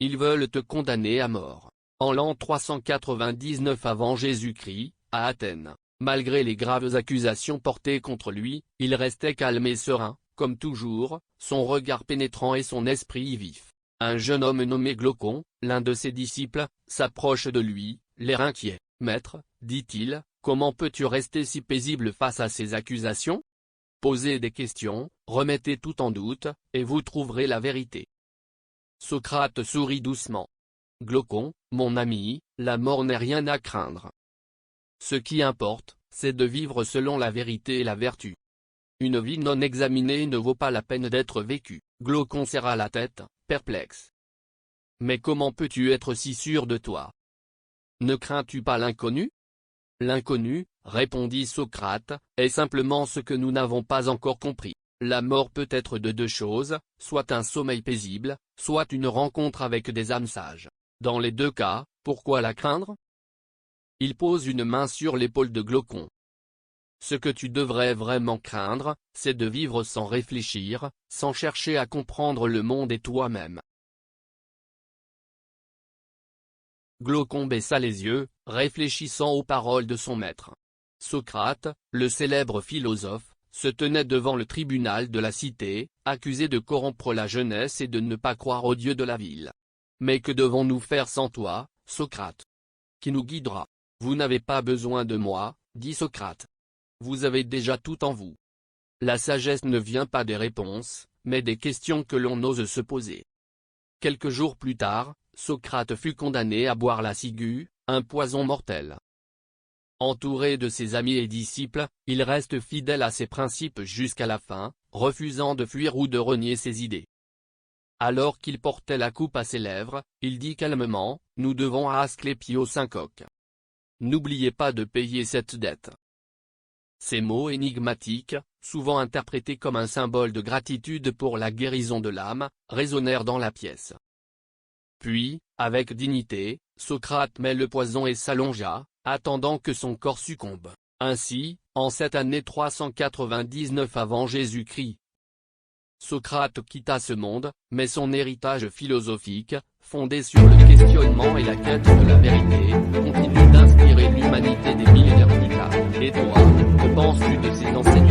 Ils veulent te condamner à mort. En l'an 399 avant Jésus-Christ, à Athènes, malgré les graves accusations portées contre lui, il restait calme et serein, comme toujours, son regard pénétrant et son esprit vif. Un jeune homme nommé Glaucon, l'un de ses disciples, s'approche de lui, l'air inquiet. « Maître, dit-il, comment peux-tu rester si paisible face à ces accusations? Posez des questions, remettez tout en doute, et vous trouverez la vérité. » Socrate sourit doucement. « Glaucon, mon ami, la mort n'est rien à craindre. Ce qui importe, c'est de vivre selon la vérité et la vertu. Une vie non examinée ne vaut pas la peine d'être vécue. » Glaucon serra la tête, perplexe. « Mais comment peux-tu être si sûr de toi? Ne crains-tu pas l'inconnu? » L'inconnu, répondit Socrate, est simplement ce que nous n'avons pas encore compris. La mort peut être de deux choses, soit un sommeil paisible, soit une rencontre avec des âmes sages. Dans les deux cas, pourquoi la craindre? Il pose une main sur l'épaule de Glaucon. Ce que tu devrais vraiment craindre, c'est de vivre sans réfléchir, sans chercher à comprendre le monde et toi-même. Glaucon baissa les yeux, réfléchissant aux paroles de son maître. Socrate, le célèbre philosophe, se tenait devant le tribunal de la cité, accusé de corrompre la jeunesse et de ne pas croire au dieu de la ville. « Mais que devons-nous faire sans toi, Socrate? Qui nous guidera? Vous n'avez pas besoin de moi, dit Socrate. Vous avez déjà tout en vous. La sagesse ne vient pas des réponses, mais des questions que l'on ose se poser. » Quelques jours plus tard, Socrate fut condamné à boire la ciguë, un poison mortel. Entouré de ses amis et disciples, il reste fidèle à ses principes jusqu'à la fin, refusant de fuir ou de renier ses idées. Alors qu'il portait la coupe à ses lèvres, il dit calmement, « Nous devons à Asclépio Syncoque. N'oubliez pas de payer cette dette. » Ces mots énigmatiques, souvent interprétés comme un symbole de gratitude pour la guérison de l'âme, résonnèrent dans la pièce. Puis, avec dignité, Socrate mit le poison et s'allongea, attendant que son corps succombe. Ainsi, en cette année 399 avant Jésus-Christ, Socrate quitta ce monde, mais son héritage philosophique, fondé sur le questionnement et la quête de la vérité, continue d'inspirer l'humanité des millénaires plus tard. Et toi, que penses-tu de ces enseignements?